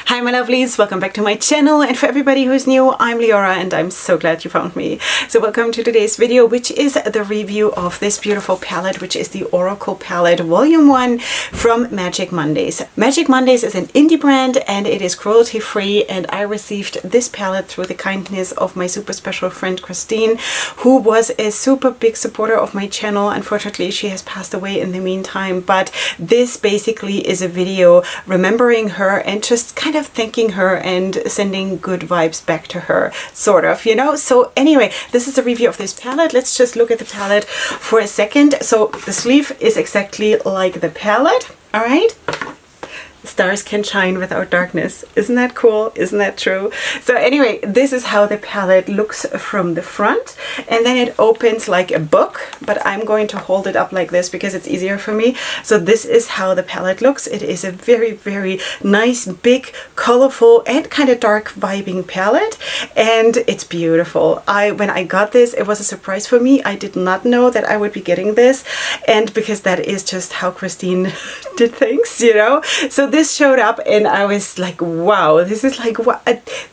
Hi my lovelies, welcome back to my channel, and for everybody who's new, I'm Leorah and I'm so glad you found me. So welcome to today's video, which is the review of this beautiful palette, which is the Oracle palette Volume 1 from Magic Mondays. Magic Mondays is an indie brand and it is cruelty free, and I received this palette through the kindness of my super special friend Christine, who was a super big supporter of my channel. Unfortunately, she has passed away in the meantime, but this basically is a video remembering her and just kind of thanking her and sending good vibes back to her, sort of, you know. So anyway, this is a review of this palette. Let's just look at the palette for a second. So the sleeve is exactly like the palette, all right? Stars can shine without darkness. Isn't that cool? Isn't that true? So anyway, this is how the palette looks from the front, and then it opens like a book, but I'm going to hold it up like this because it's easier for me. So this is how the palette looks. It is a very, very nice, big, colorful, and kind of dark vibing palette, and it's beautiful. When I got this, it was a surprise for me. I did not know that I would be getting this, and because that is just how Christine did things, you know. So this showed up and I was like, wow, this is like, what,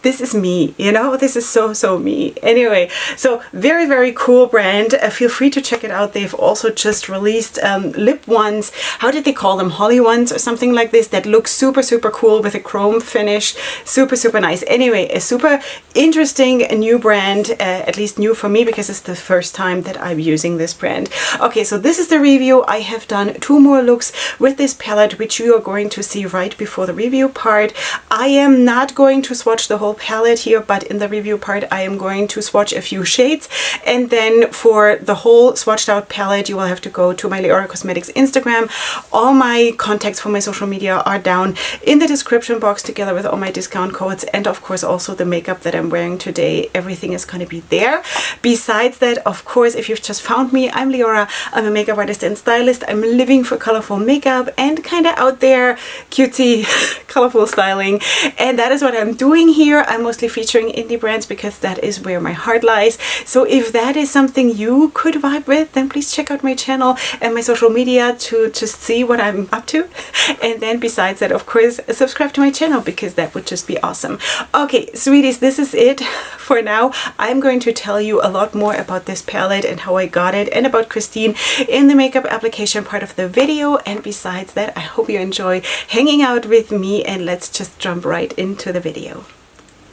this is me, you know, this is so me. Anyway, so very, very cool brand. Feel free to check it out. They've also just released lip ones. How did they call them? Holly ones or something like this, that look super cool with a chrome finish. Super nice. Anyway, a super interesting new brand, at least new for me because it's the first time that I'm using this brand. Okay, so this is the review. I have done 2 more looks with this palette, which you are going to see right before the review part. I am not going to swatch the whole palette here, but in the review part I am going to swatch a few shades, and then for the whole swatched out palette you will have to go to my Leorah Cosmetics Instagram. All my contacts for my social media are down in the description box, together with all my discount codes, and of course also the makeup that I'm wearing today. Everything is going to be there. Besides that, of course, if you've just found me, I'm Leorah. I'm a makeup artist and stylist. I'm living for colorful makeup and kind of out there cutesy colorful styling, and that is what I'm doing here. I'm mostly featuring indie brands because that is where my heart lies. So if that is something you could vibe with, then please check out my channel and my social media to just see what I'm up to. And then besides that, of course, subscribe to my channel because that would just be awesome. Okay, sweeties, this is it for now. I'm going to tell you a lot more about this palette and how I got it, and about Christine in the makeup application part of the video. And besides that, I hope you enjoy hanging out with me, and let's just jump right into the video.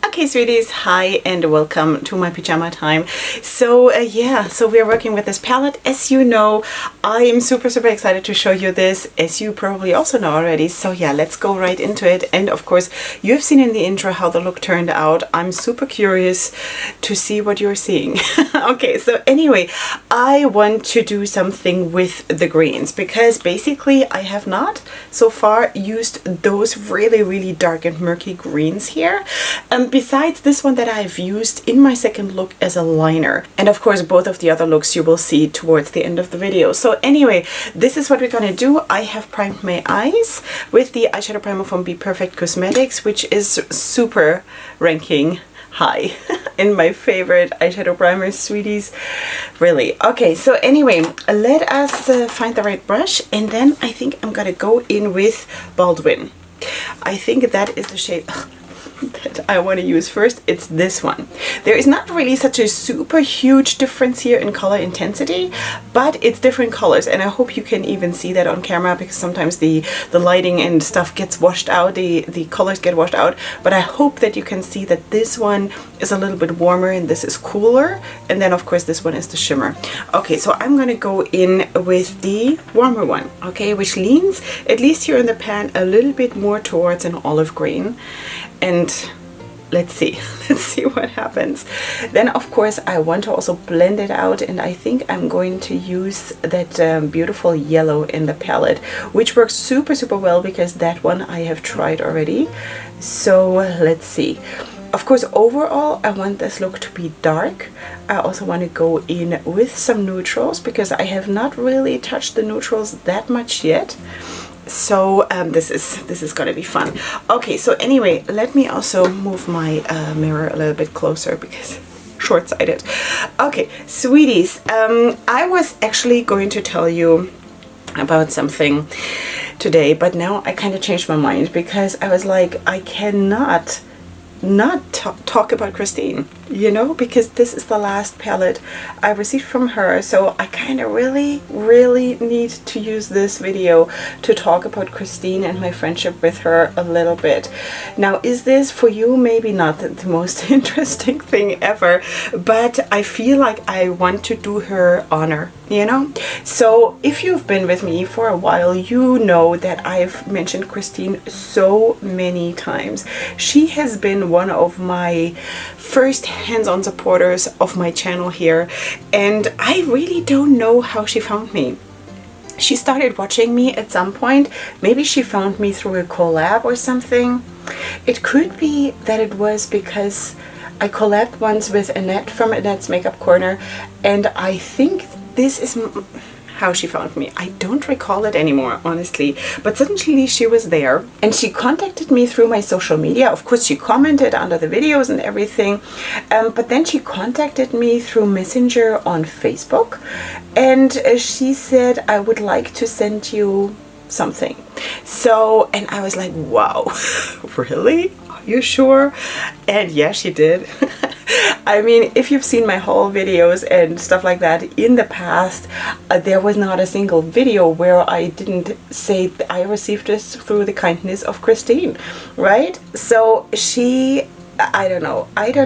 Okay, sweeties, hi and welcome to my pajama time. So yeah, so we are working with this palette. As you know, I am super excited to show you this, as you probably also know already. So yeah, let's go right into it. And of course, you've seen in the intro how the look turned out. I'm super curious to see what you're seeing. Okay, so anyway, I want to do something with the greens because basically I have not so far used those really dark and murky greens here. Besides this one that I've used in my second look as a liner. And of course, both of the other looks you will see towards the end of the video. So anyway, this is what we're gonna do. I have primed my eyes with the eyeshadow primer from Be Perfect Cosmetics, which is super ranking high in my favorite eyeshadow primers, sweeties, really. Okay, so anyway, let us find the right brush, and then I think I'm gonna go in with Baldwin. I think that is the shade that I want to use first. It's this one. There is not really such a super huge difference here in color intensity, but it's different colors, and I hope you can even see that on camera because sometimes the lighting and stuff gets washed out, the colors get washed out, but I hope that you can see that this one is a little bit warmer and this is cooler, and then of course this one is the shimmer. Okay, so I'm gonna go in with the warmer one, okay, which leans, at least here in the pan, a little bit more towards an olive green. And let's see what happens. Then of course I want to also blend it out, and I think I'm going to use that beautiful yellow in the palette, which works super well because that one I have tried already. So let's see. Of course, overall I want this look to be dark. I also want to go in with some neutrals because I have not really touched the neutrals that much yet. So this is gonna be fun. Okay, so anyway, let me also move my mirror a little bit closer because short-sighted. Okay, sweeties, I was actually going to tell you about something today, but now I kind of changed my mind because I was like, I cannot not talk about Christine, you know, because this is the last palette I received from her. So I kind of really need to use this video to talk about Christine and my friendship with her a little bit. Now, is this for you maybe not the most interesting thing ever, but I feel like I want to do her honor, you know? So if you've been with me for a while, you know that I've mentioned Christine so many times. She has been one of my first hands-on supporters of my channel here, and I really don't know how she found me. She started watching me at some point. Maybe she found me through a collab or something. It could be that it was because I collabed once with Annette from Annette's Makeup Corner, and I think this is how she found me. I don't recall it anymore, honestly, but suddenly she was there and she contacted me through my social media. Of course, she commented under the videos and everything, but then she contacted me through Messenger on Facebook, and she said, I would like to send you something. So, and I was like, wow, really? Are you sure? And yeah, she did. I mean, if you've seen my haul videos and stuff like that in the past, there was not a single video where I didn't say I received this through the kindness of Christine, right? So she, I don't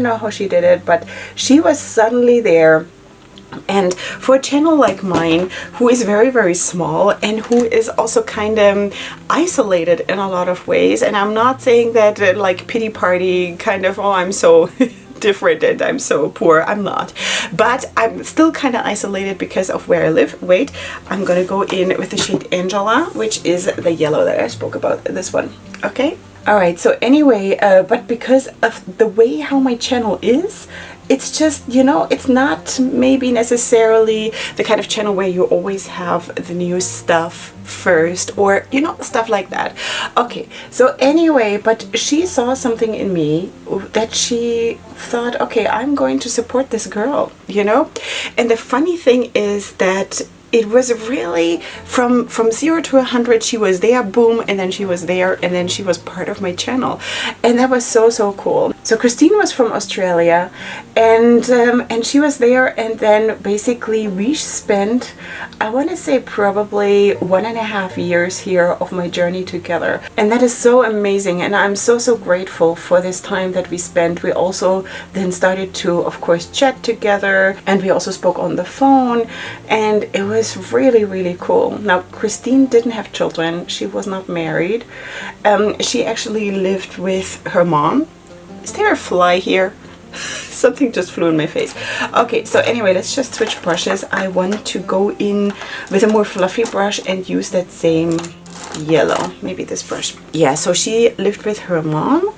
know how she did it, but she was suddenly there. And for a channel like mine, who is very small and who is also kind of isolated in a lot of ways, and I'm not saying that like pity party kind of, oh, I'm so different and I'm so poor. I'm not, but I'm still kind of isolated because of where I live. Wait, I'm gonna go in with the shade Angela, which is the yellow that I spoke about, this one. Okay, all right. So anyway, but because of the way how my channel is, it's just, you know, it's not maybe necessarily the kind of channel where you always have the new stuff first, or, you know, stuff like that. Okay, so anyway, but she saw something in me that she thought, okay, I'm going to support this girl, you know? And the funny thing is that it was really from 0 to 100. She was there, boom, and then she was there, and then she was part of my channel, and that was so cool. So Christine was from Australia, and she was there, and then basically we spent, I want to say probably 1.5 years here of my journey together, and that is so amazing. And I'm so grateful for this time that we spent. We also then started to, of course, chat together, and we also spoke on the phone, and it was really cool. Now, Christine didn't have children. She was not married. She actually lived with her mom. Is there a fly here? Something just flew in my face. Okay, so anyway, let's just switch brushes. I want to go in with a more fluffy brush and use that same yellow, maybe this brush. Yeah, so she lived with her mom,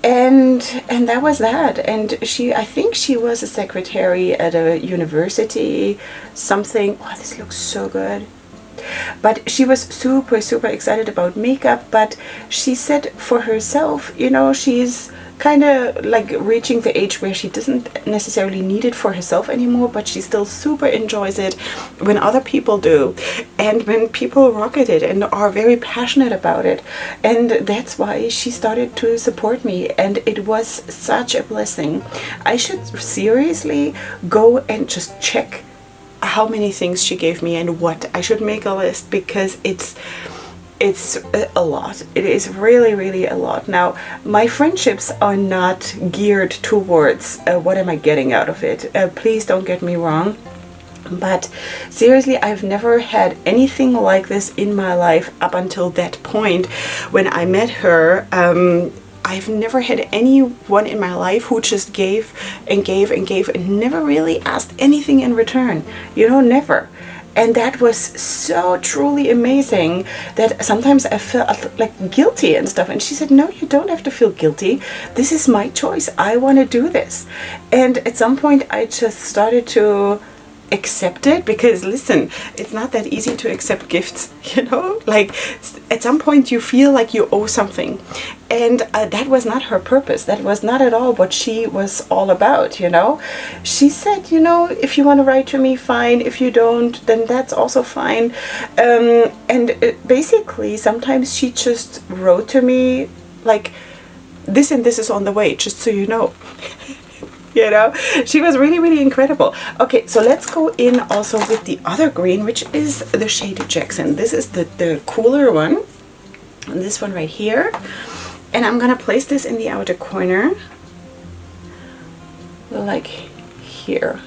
and that was that. And she, I think she was a secretary at a university, something. Oh, this looks so good. But she was super excited about makeup, but she said for herself, you know, she's kind of like reaching the age where she doesn't necessarily need it for herself anymore, but she still super enjoys it when other people do, and when people rock at it and are very passionate about it. And that's why she started to support me, and it was such a blessing. I should seriously go and just check how many things she gave me and what. I should make a list, because it's a lot. It is really a lot. Now, my friendships are not geared towards what am I getting out of it. Please don't get me wrong, but seriously, I've never had anything like this in my life up until that point when I met her. I've never had anyone in my life who just gave and never really asked anything in return, you know, never. And that was so truly amazing that sometimes I felt like guilty and stuff. And she said, no, you don't have to feel guilty. This is my choice. I want to do this. And at some point I just started to accept it, because listen, it's not that easy to accept gifts, you know, like at some point you feel like you owe something, and that was not her purpose. That was not at all what she was all about, you know. She said, you know, if you want to write to me, fine. If you don't, then that's also fine. And basically sometimes she just wrote to me like, this and this is on the way, just so you know. You know, she was really, really incredible. Okay, so let's go in also with the other green, which is the shade Jackson. This is the cooler one, and this one right here. And I'm gonna place this in the outer corner, like here.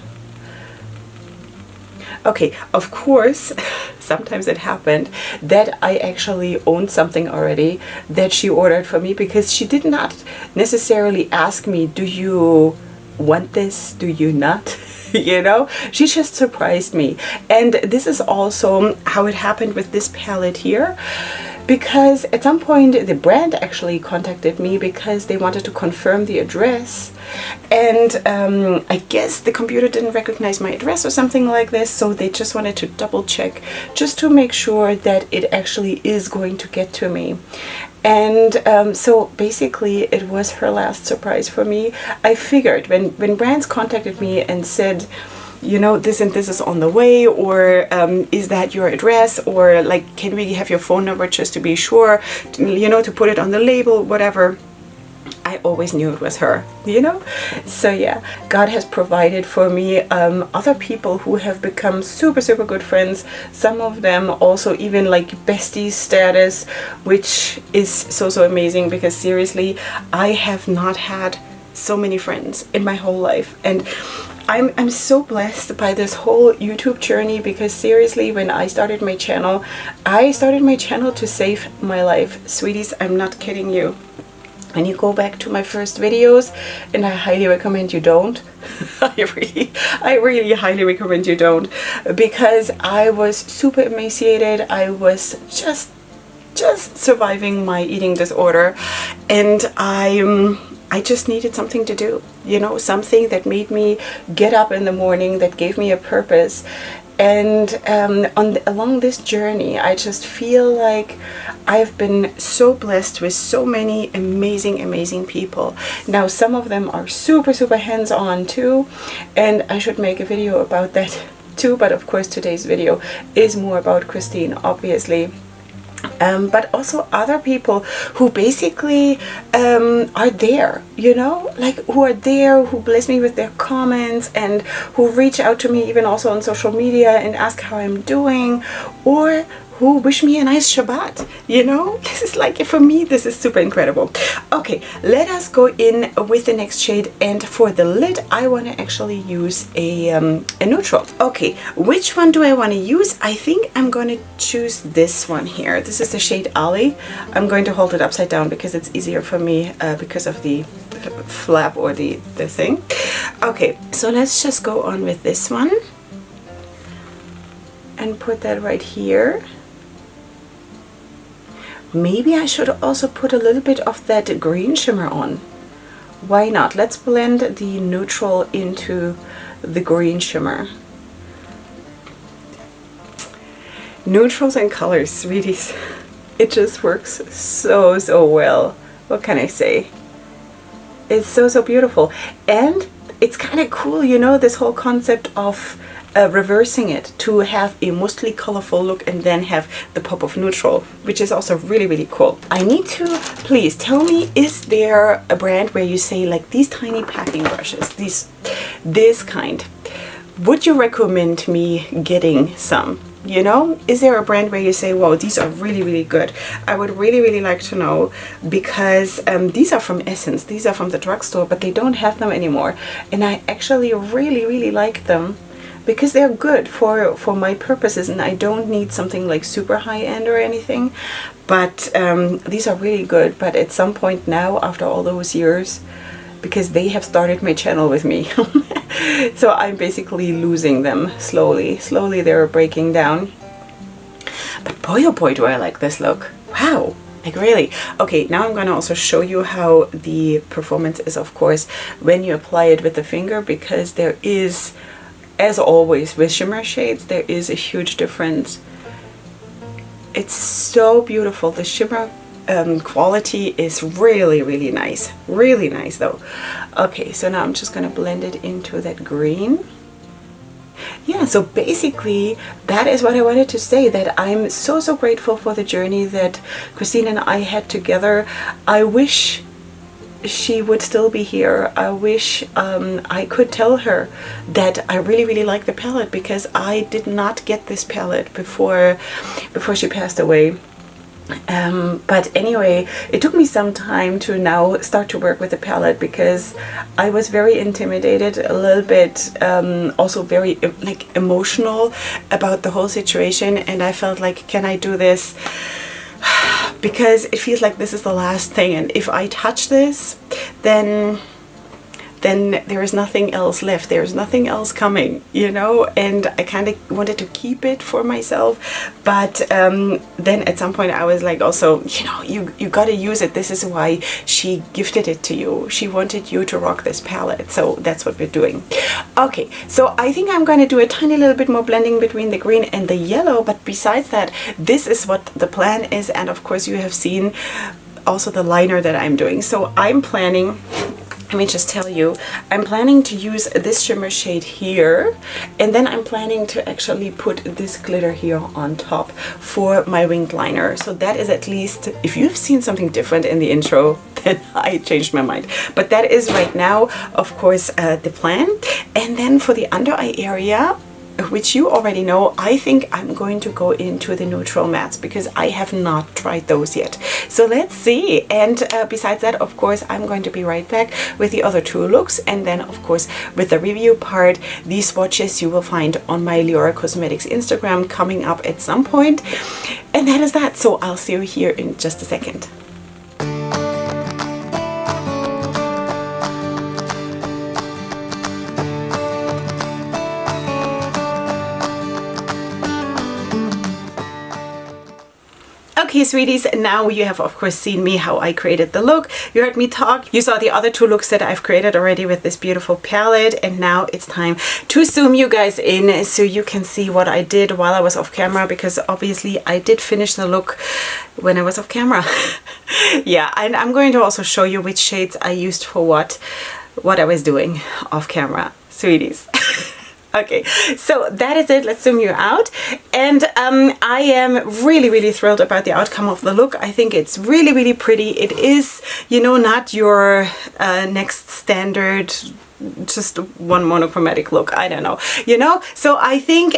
Okay, of course, sometimes it happened that I actually owned something already that she ordered for me, because she did not necessarily ask me, do you want this, do you not? You know, she just surprised me. And this is also how it happened with this palette here, because at some point the brand actually contacted me because they wanted to confirm the address, and I guess the computer didn't recognize my address or something like this, so they just wanted to double check just to make sure that it actually is going to get to me. And so basically it was her last surprise for me. I figured when brands contacted me and said, you know, this and this is on the way, or is that your address, or like, can we have your phone number just to be sure, you know, to put it on the label, whatever, I always knew it was her, you know. So yeah, God has provided for me other people who have become super, super good friends. Some of them also even like bestie status, which is so, so amazing, because seriously, I have not had so many friends in my whole life. And I'm so blessed by this whole YouTube journey, because seriously, when I started my channel to save my life. Sweeties, I'm not kidding you. When you go back to my first videos, and I highly recommend you don't, I really highly recommend you don't, because I was super emaciated. I was just surviving my eating disorder, and I just needed something to do, you know, something that made me get up in the morning, that gave me a purpose. And along this journey, I just feel like I've been so blessed with so many amazing people. Now, some of them are super hands-on too, and I should make a video about that too, but of course today's video is more about Christine, obviously. But also other people who basically are there, you know, like who are there, who bless me with their comments, and who reach out to me even also on social media and ask how I'm doing, or who wish me a nice Shabbat, you know. This is like, for me, this is super incredible. Okay, let us go in with the next shade, and for the lid I want to actually use a neutral. Okay, which one do I want to use? I think I'm going to choose this one here. This is the shade Ali. I'm going to hold it upside down because it's easier for me because of the flap or the thing. Okay, so let's just go on with this one and put that right here. Maybe I should also put a little bit of that green shimmer on. Why not? Let's blend the neutral into the green shimmer. Neutrals and colors, sweeties. It just works so well. What can I say? It's so beautiful. And it's kind of cool, you know, this whole concept of reversing it to have a mostly colorful look and then have the pop of neutral, which is also really cool. I need to, please tell me, is there a brand where you say like these tiny packing brushes, this kind, would you recommend me getting some? You know, is there a brand where you say, wow, these are really good? I would really like to know, because these are from Essence, these are from the drugstore, but they don't have them anymore, and I actually really like them, because they're good for my purposes, and I don't need something like super high-end or anything. But these are really good. But at some point now, after all those years, because they have started my channel with me, so I'm basically losing them slowly they're breaking down. But boy, oh boy, do I like this look. Wow, like really. Okay, now I'm going to also show you how the performance is, of course, when you apply it with the finger, because there is as always with shimmer shades, there is a huge difference. It's so beautiful. The shimmer quality is really, really nice. Really nice though. Okay, so now I'm just gonna blend it into that green. Yeah, so basically that is what I wanted to say, that I'm so, so grateful for the journey that Christine and I had together. I wish she would still be here. I wish I could tell her that I really, really like the palette, because I did not get this palette before she passed away. But anyway, it took me some time to now start to work with the palette, because I was very intimidated, a little bit also very like emotional about the whole situation, and I felt like, can I do this? Because it feels like this is the last thing, and if I touch this, then there is nothing else left. There's nothing else coming, you know, and I kind of wanted to keep it for myself. But then at some point I was like, also, you know, you got to use it. This is why she gifted it to you. She wanted you to rock this palette. So that's what we're doing. Okay, so I think I'm going to do a tiny little bit more blending between the green and the yellow. But besides that, this is what the plan is. And of course you have seen also the liner that I'm doing. So I'm planning, let me just tell you, I'm planning to use this shimmer shade here, and then I'm planning to actually put this glitter here on top for my winged liner. So that is, at least, if you've seen something different in the intro, then I changed my mind. But that is right now, of course, the plan. And then for the under eye area, which you already know, I think I'm going to go into the neutral mattes, because I have not tried those yet. So let's see. And besides that, of course, I'm going to be right back with the other two looks, and then of course with the review part. These swatches you will find on my Leorah Cosmetics Instagram coming up at some point. And that is that. So I'll see you here in just a second. Okay, sweeties, now you have of course seen me, how I created the look. You heard me talk. You saw the other two looks that I've created already with this beautiful palette. And now it's time to zoom you guys in so you can see what I did while I was off camera, because obviously I did finish the look when I was off camera. Yeah, and I'm going to also show you which shades I used for what I was doing off camera, sweeties. Okay, so that is it. Let's zoom you out. And I am really, really thrilled about the outcome of the look. I think it's really, really pretty. It is, you know, not your next standard just one monochromatic look, I don't know, you know. So I think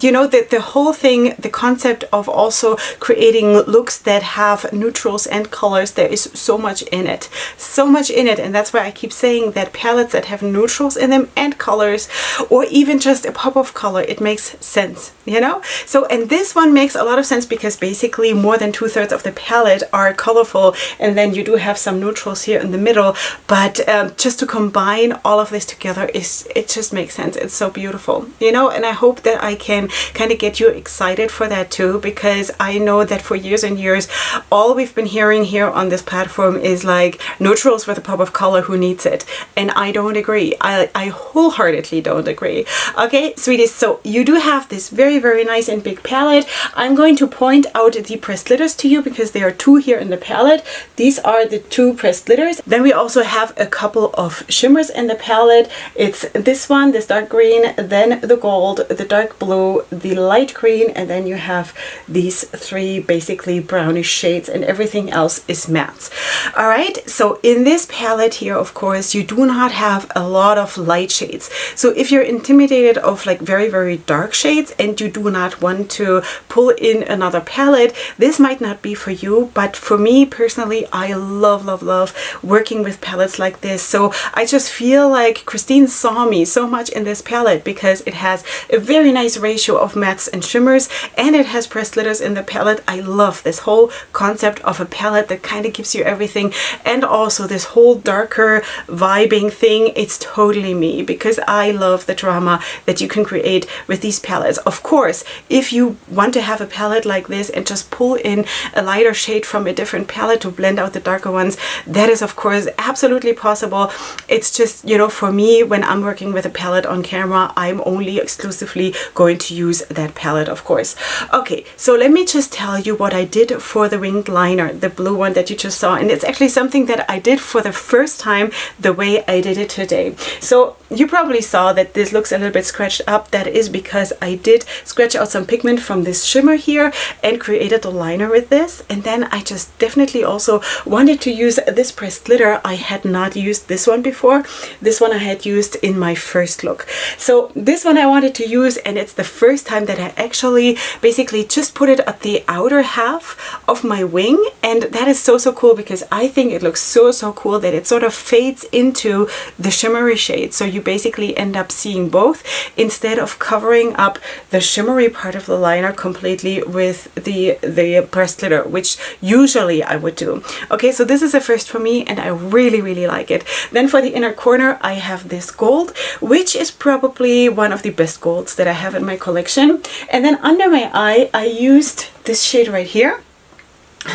you know, that the whole thing, the concept of also creating looks that have neutrals and colors, there is so much in it, so much in it. And that's why I keep saying that palettes that have neutrals in them and colors, or even just a pop of color, it makes sense, you know. So, and this one makes a lot of sense, because basically more than 2/3 of the palette are colorful, and then you do have some neutrals here in the middle. But just to combine all of this together, it just makes sense. It's so beautiful, you know. And I hope that I can kind of get you excited for that too, because I know that for years and years all we've been hearing here on this platform is like neutrals with a pop of color, who needs it? And I don't agree. I wholeheartedly don't agree. Okay, sweeties, so you do have this very, very nice and big palette. I'm going to point out the pressed glitters to you, because there are two here in the palette. These are the two pressed glitters. Then we also have a couple of shimmers in the palette. It's this one, this dark green, then the gold, the dark blue, the light green, and then you have these three basically brownish shades, and everything else is mattes. All right, so in this palette here, of course, you do not have a lot of light shades. So if you're intimidated of like very, very dark shades and you do not want to pull in another palette, this might not be for you. But for me personally, I love, love, love working with palettes like this. So I just feel like Christine saw me so much in this palette, because it has a very nice ratio of mattes and shimmers, and it has pressed glitters in the palette. I love this whole concept of a palette that kind of gives you everything, and also this whole darker vibing thing. It's totally me, because I love the drama that you can create with these palettes. Of course, if you want to have a palette like this and just pull in a lighter shade from a different palette to blend out the darker ones, that is of course absolutely possible. It's just, you know, know, for me, when I'm working with a palette on camera, I'm only exclusively going to use that palette, of course. Okay, so let me just tell you what I did for the winged liner, the blue one that you just saw. And it's actually something that I did for the first time the way I did it today. So you probably saw that this looks a little bit scratched up. That is because I did scratch out some pigment from this shimmer here and created a liner with this. And then I just definitely also wanted to use this pressed glitter. I had not used this one before. This one I had used in my first look. So this one I wanted to use, and it's the first time that I actually basically just put it at the outer half of my wing. And that is so cool, because I think it looks so cool that it sort of fades into the shimmery shade. So you basically end up seeing both instead of covering up the shimmery part of the liner completely with the pressed glitter, which usually I would do. Okay, so this is a first for me, and I really like it. Then for the inner corner, I have this gold, which is probably one of the best golds that I have in my collection. And then under my eye, I used this shade right here,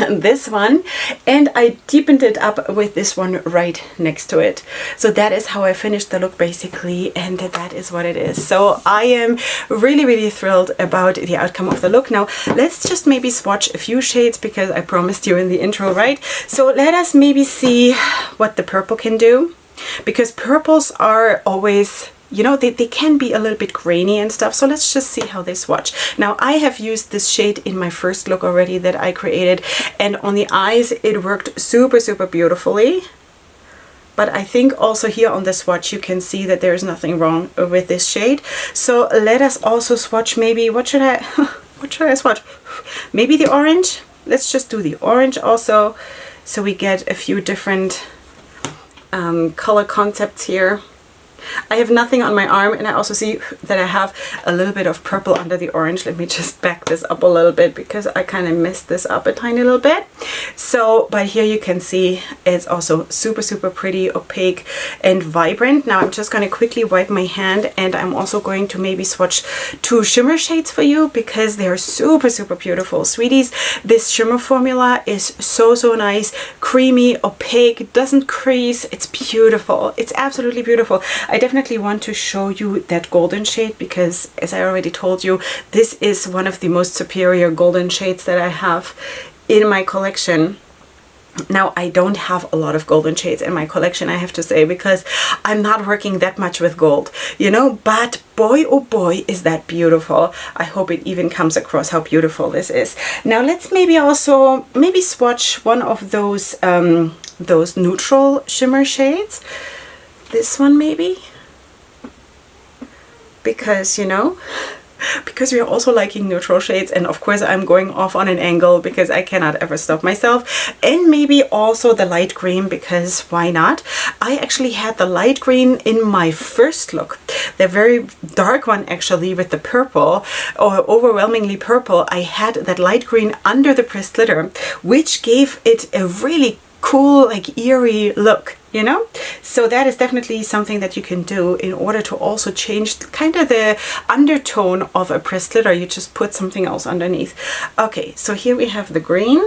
this one, and I deepened it up with this one right next to it. So that is how I finished the look basically, and that is what it is. So I am really thrilled about the outcome of the look. Now let's just maybe swatch a few shades, because I promised you in the intro, right? So let us maybe see what the purple can do, because purples are always, you know, they can be a little bit grainy and stuff. So let's just see how they swatch. Now I have used this shade in my first look already that I created, and on the eyes it worked super beautifully. But I think also here on the swatch you can see that there's nothing wrong with this shade. So let us also swatch maybe, what should I swatch? Maybe the orange. Let's just do the orange also, so we get a few different color concepts here. I have nothing on my arm, and I also see that I have a little bit of purple under the orange. Let me just back this up a little bit, because I kind of messed this up a tiny little bit. So, but here you can see it's also super pretty, opaque and vibrant. Now I'm just going to quickly wipe my hand, and I'm also going to maybe swatch two shimmer shades for you, because they're super beautiful. Sweeties, this shimmer formula is so nice, creamy, opaque, doesn't crease. It's beautiful. It's absolutely beautiful. I definitely want to show you that golden shade, because as I already told you, this is one of the most superior golden shades that I have in my collection. Now I don't have a lot of golden shades in my collection, I have to say, because I'm not working that much with gold, you know, but boy oh boy is that beautiful. I hope it even comes across how beautiful this is. Now let's maybe also swatch one of those neutral shimmer shades. This one maybe, because, you know, because we are also liking neutral shades, and of course I'm going off on an angle because I cannot ever stop myself. And maybe also the light green, because why not? I actually had the light green in my first look, the very dark one actually with the purple, or overwhelmingly purple. I had that light green under the pressed glitter, which gave it a really cool, like eerie look, you know? So that is definitely something that you can do in order to also change kind of the undertone of a pressed glitter. You just put something else underneath. Okay, so here we have the green.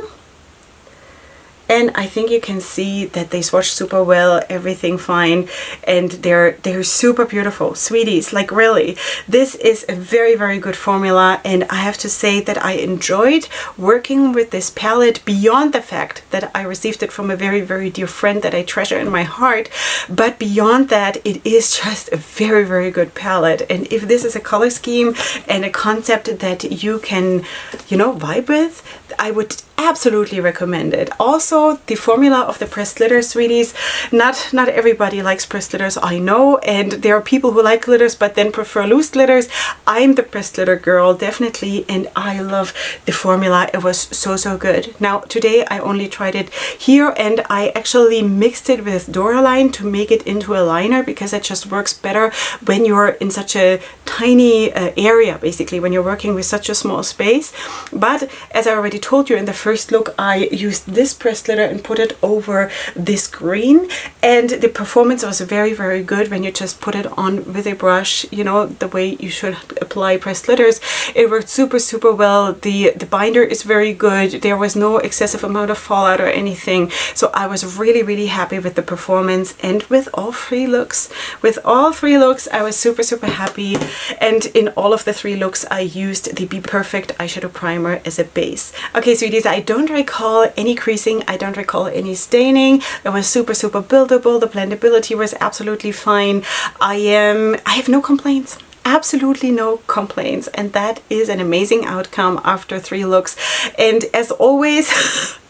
And I think you can see that they swatch super well, everything fine, and they're super beautiful. Sweeties, like really, this is a very good formula, and I have to say that I enjoyed working with this palette beyond the fact that I received it from a very dear friend that I treasure in my heart. But beyond that, it is just a very good palette. And if this is a color scheme and a concept that you can, you know, vibe with, I would absolutely recommend it. Also, the formula of the pressed glitter, sweeties, not everybody likes pressed glitters, I know, and there are people who like glitters but then prefer loose glitters. I'm the pressed glitter girl, definitely, and I love the formula. It was so good. Now today I only tried it here, and I actually mixed it with Duraline to make it into a liner, because it just works better when you're in such a tiny area, basically when you're working with such a small space. But as I already told you in the first look, I used this pressed glitter and put it over this green, and the performance was very, very good when you just put it on with a brush, you know, the way you should apply pressed glitters. It worked super, super well. The binder is very good. There was no excessive amount of fallout or anything. So I was really, really happy with the performance and with all three looks. With all three looks, I was super, super happy. And in all of the three looks, I used the Be Perfect eyeshadow primer as a base. Okay, sweeties, I don't recall any creasing. I don't recall any staining. It was super, super buildable. The blendability was absolutely fine. I have no complaints. Absolutely no complaints, and that is an amazing outcome after three looks. And as always,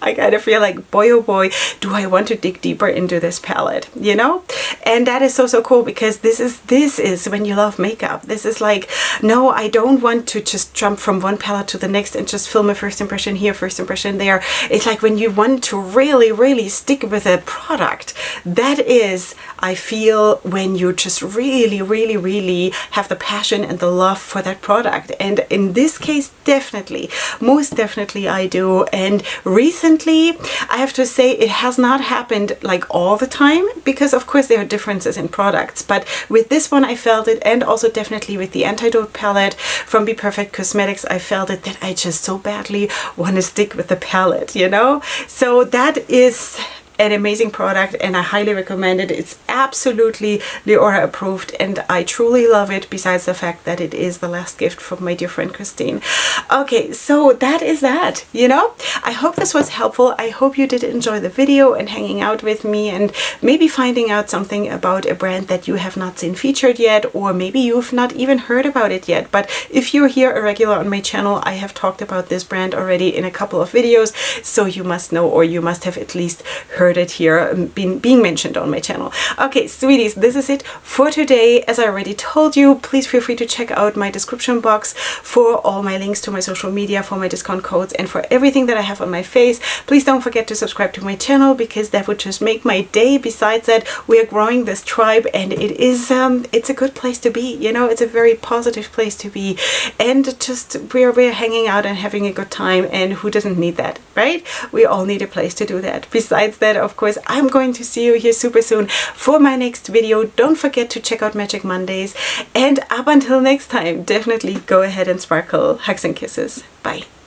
I kind of feel like, boy oh boy, do I want to dig deeper into this palette, you know? And that is so, so cool, because this is when you love makeup. This is like, no, I don't want to just jump from one palette to the next and just film a first impression here, first impression there. It's like when you want to really, really stick with a product. That is, I feel, when you just really, really, really have the passion and the love for that product. And in this case, definitely, most definitely I do. And recently, I have to say, it has not happened like all the time, because of course there are differences in products, but with this one I felt it, and also definitely with the Antidote palette from Be Perfect Cosmetics, I felt it, that I just so badly want to stick with the palette, you know? So that is an amazing product, and I highly recommend it. It's absolutely Leorah approved, and I truly love it, besides the fact that it is the last gift from my dear friend Christine. Okay, so that is that, you know? I hope this was helpful. I hope you did enjoy the video and hanging out with me, and maybe finding out something about a brand that you have not seen featured yet, or maybe you've not even heard about it yet. But if you're here a regular on my channel, I have talked about this brand already in a couple of videos, so you must know, or you must have at least heard it here being mentioned on my channel. Okay, sweeties, this is it for today. As I already told you, please feel free to check out my description box for all my links to my social media, for my discount codes, and for everything that I have on my face. Please don't forget to subscribe to my channel, because that would just make my day. Besides that, we are growing this tribe, and it is it's a good place to be, you know? It's a very positive place to be, and just we're hanging out and having a good time, and who doesn't need that, right? We all need a place to do that. Besides that, of course, I'm going to see you here super soon for my next video. Don't forget to check out Magic Mondays, and up until next time, definitely go ahead and sparkle. Hugs and kisses. Bye.